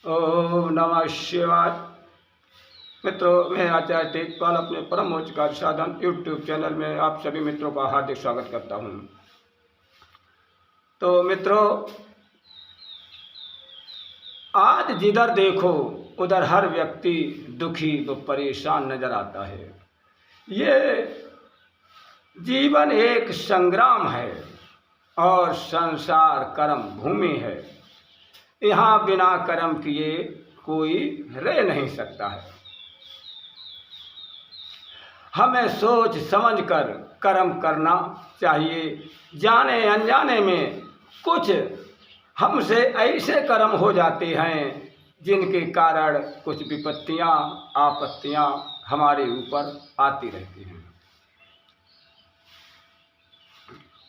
ओम नमः शिवाय। मित्रों, मैं आचार्य टेकपाल अपने परम उच्च कार्य साधन यूट्यूब चैनल में आप सभी मित्रों का हार्दिक स्वागत करता हूं। तो मित्रों, आज जिधर देखो उधर हर व्यक्ति दुखी व परेशान नजर आता है। ये जीवन एक संग्राम है और संसार कर्म भूमि है। यहाँ बिना कर्म किए कोई रह नहीं सकता है। हमें सोच समझकर कर्म करना चाहिए। जाने अनजाने में कुछ हमसे ऐसे कर्म हो जाते हैं जिनके कारण कुछ विपत्तियां आपत्तियां हमारे ऊपर आती रहती हैं।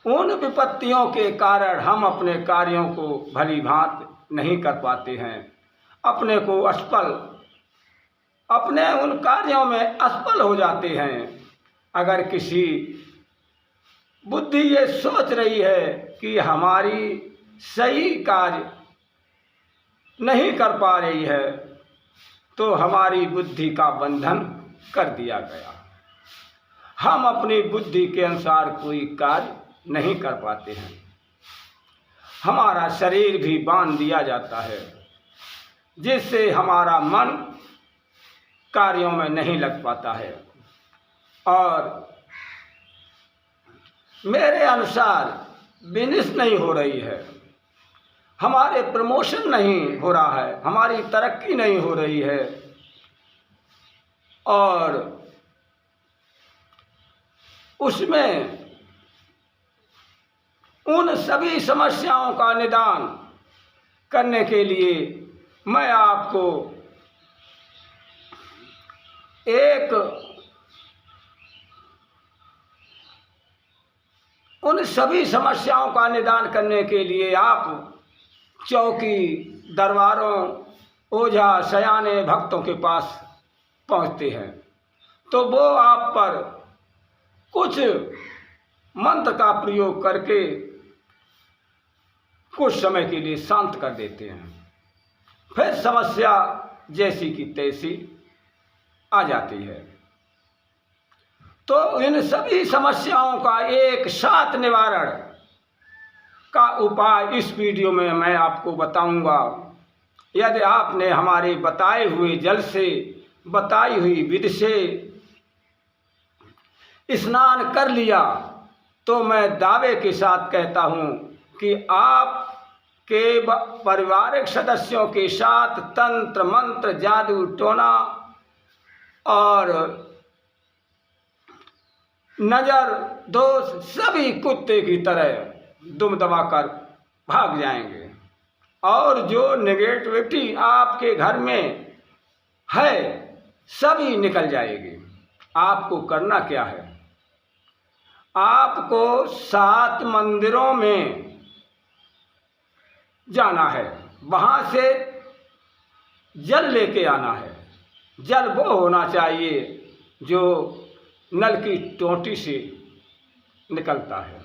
उन विपत्तियों के कारण हम अपने कार्यों को भली भांति नहीं कर पाते हैं। अपने को अपने उन कार्यों में असफल हो जाते हैं। अगर किसी बुद्धि ये सोच रही है कि हमारी सही कार्य नहीं कर पा रही है, तो हमारी बुद्धि का बंधन कर दिया गया। हम अपनी बुद्धि के अनुसार कोई कार्य नहीं कर पाते हैं। हमारा शरीर भी बांध दिया जाता है, जिससे हमारा मन कार्यों में नहीं लग पाता है और मेरे अनुसार बिजनेस नहीं हो रही है, हमारे प्रमोशन नहीं हो रहा है, हमारी तरक्की नहीं हो रही है और उसमें उन सभी समस्याओं का निदान करने के लिए मैं आपको उन सभी समस्याओं का निदान करने के लिए आप चौकी दरबारों ओझा सयाने भक्तों के पास पहुंचते हैं, तो वो आप पर कुछ मंत्र का प्रयोग करके कुछ समय के लिए शांत कर देते हैं। फिर समस्या जैसी की तैसी आ जाती है। तो इन सभी समस्याओं का एक साथ निवारण का उपाय इस वीडियो में मैं आपको बताऊंगा। यदि आपने हमारे बताए हुए जल से बताई हुई विधि से स्नान कर लिया, तो मैं दावे के साथ कहता हूं कि आप के पारिवारिक सदस्यों के साथ तंत्र मंत्र जादू टोना और नजर दोष सभी कुत्ते की तरह दुम दबाकर भाग जाएंगे और जो नेगेटिविटी आपके घर में है सभी निकल जाएगी। आपको करना क्या है? आपको 7 मंदिरों में जाना है, वहां से जल लेके आना है। जल वो होना चाहिए जो नल की टोंटी से निकलता है।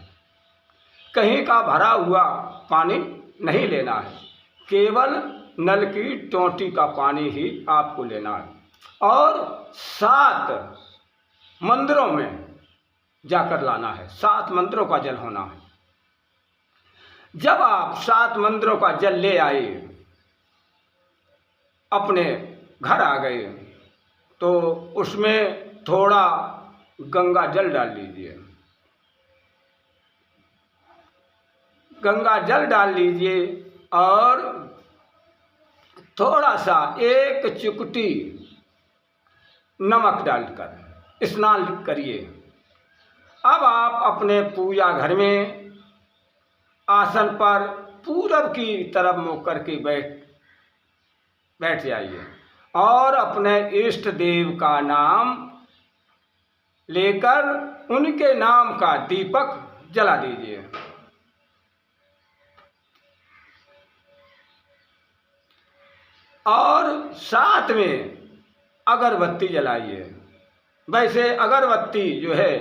कहीं का भरा हुआ पानी नहीं लेना है, केवल नल की टोंटी का पानी ही आपको लेना है और 7 मंदिरों में जाकर लाना है। 7 मंदिरों का जल होना है। जब आप 7 मंदिरों का जल ले आए, अपने घर आ गए, तो उसमें थोड़ा गंगा जल डाल लीजिए। गंगा जल डाल लीजिए और थोड़ा सा 1 चुटकी नमक डालकर स्नान करिए। अब आप अपने पूजा घर में आसन पर पूरब की तरफ मुँह करके बैठ जाइए और अपने इष्ट देव का नाम लेकर उनके नाम का दीपक जला दीजिए। और साथ में अगरबत्ती जलाइए। वैसे अगरबत्ती जो है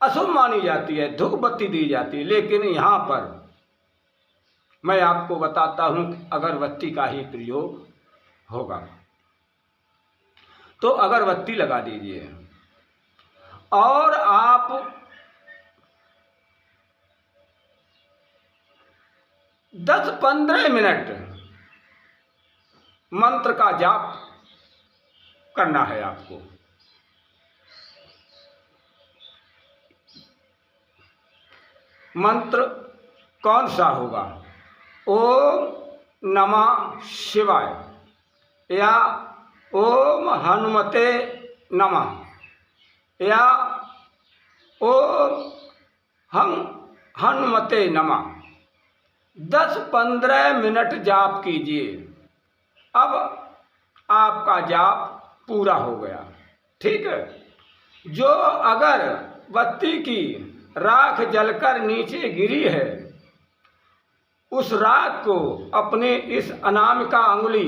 अशुभ मानी जाती है, धूप बत्ती दी जाती है, लेकिन यहाँ पर मैं आपको बताता हूँ अगरबत्ती का ही प्रयोग होगा। तो अगरबत्ती लगा दीजिए और आप 10-15 मिनट मंत्र का जाप करना है आपको। मंत्र कौन सा होगा? ओम नमः शिवाय या ओम हनुमते नमः या ओम हनुमते नमः 10-15 मिनट जाप कीजिए। अब आपका जाप पूरा हो गया। ठीक है। जो अगर बत्ती की राख जलकर नीचे गिरी है, उस राख को अपने इस अनामिका अंगुली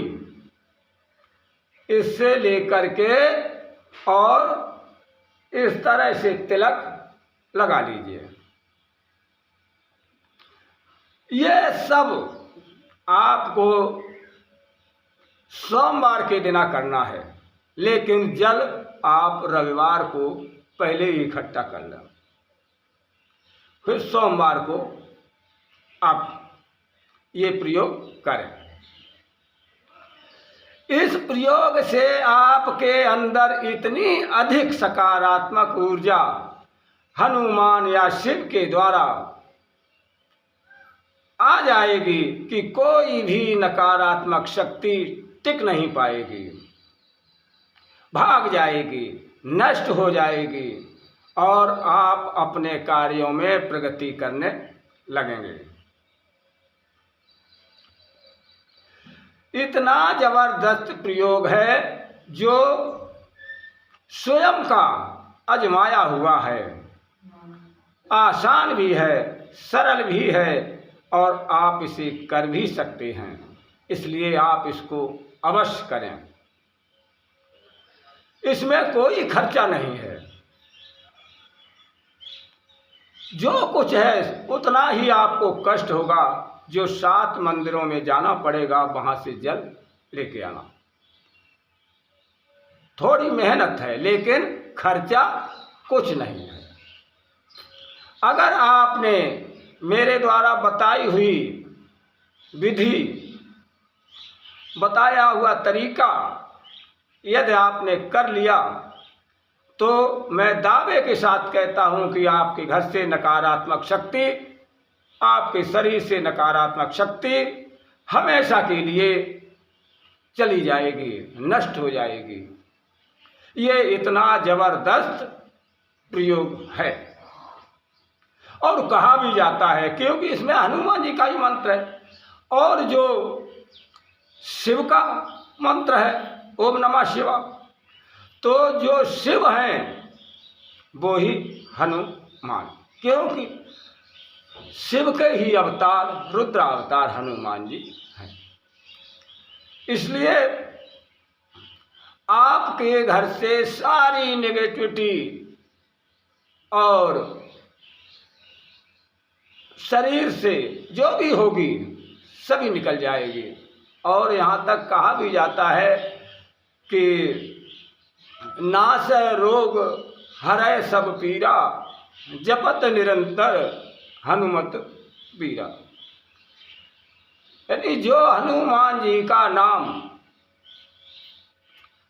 इससे लेकर के और इस तरह से तिलक लगा लीजिए। ये सब आपको सोमवार के दिन करना है, लेकिन जल आप रविवार को पहले ही इकट्ठा कर लें, फिर सोमवार को आप ये प्रयोग करें। इस प्रयोग से आपके अंदर इतनी अधिक सकारात्मक ऊर्जा हनुमान या शिव के द्वारा आ जाएगी कि कोई भी नकारात्मक शक्ति टिक नहीं पाएगी, भाग जाएगी, नष्ट हो जाएगी और आप अपने कार्यों में प्रगति करने लगेंगे। इतना जबरदस्त प्रयोग है जो स्वयं का आजमाया हुआ है, आसान भी है, सरल भी है और आप इसे कर भी सकते हैं। इसलिए आप इसको अवश्य करें। इसमें कोई खर्चा नहीं है, जो कुछ है उतना ही आपको कष्ट होगा, जो 7 मंदिरों में जाना पड़ेगा, वहां से जल लेके आना। थोड़ी मेहनत है लेकिन खर्चा कुछ नहीं है। अगर आपने मेरे द्वारा बताई हुई विधि, बताया हुआ तरीका यदि आपने कर लिया तो मैं दावे के साथ कहता हूं कि आपके घर से नकारात्मक शक्ति, आपके शरीर से नकारात्मक शक्ति हमेशा के लिए चली जाएगी, नष्ट हो जाएगी। ये इतना जबरदस्त प्रयोग है और कहा भी जाता है, क्योंकि इसमें हनुमान जी का ही मंत्र है और जो शिव का मंत्र है ओम नमः शिवाय, तो जो शिव हैं वो ही हनुमान, क्योंकि शिव के ही अवतार रुद्र अवतार हनुमान जी हैं। इसलिए आपके घर से सारी नेगेटिविटी और शरीर से जो भी होगी सभी निकल जाएगी। और यहाँ तक कहा भी जाता है कि नाश रोग हरै सब पीरा, जपत निरंतर हनुमत पीरा। यानी जो हनुमान जी का नाम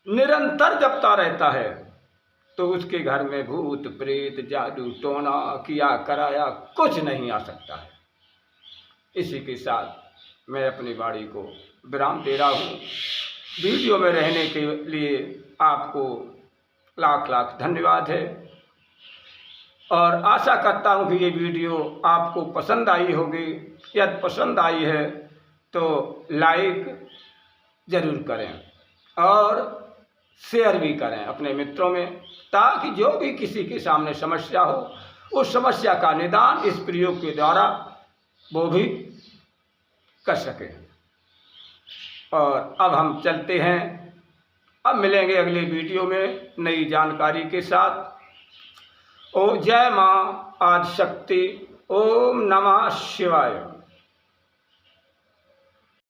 निरंतर जपता रहता है तो उसके घर में भूत प्रेत जादू टोना किया कराया कुछ नहीं आ सकता है। इसी के साथ मैं अपनी वाणी को विराम दे रहा हूँ। वीडियो में रहने के लिए आपको लाख लाख धन्यवाद है और आशा करता हूँ कि ये वीडियो आपको पसंद आई होगी। यदि पसंद आई है तो लाइक ज़रूर करें और शेयर भी करें अपने मित्रों में, ताकि जो भी किसी के सामने समस्या हो उस समस्या का निदान इस प्रयोग के द्वारा वो भी कर सके। और अब हम चलते हैं, अब मिलेंगे अगले वीडियो में नई जानकारी के साथ। ओ जय मां आदिशक्ति, ओम नमः शिवाय।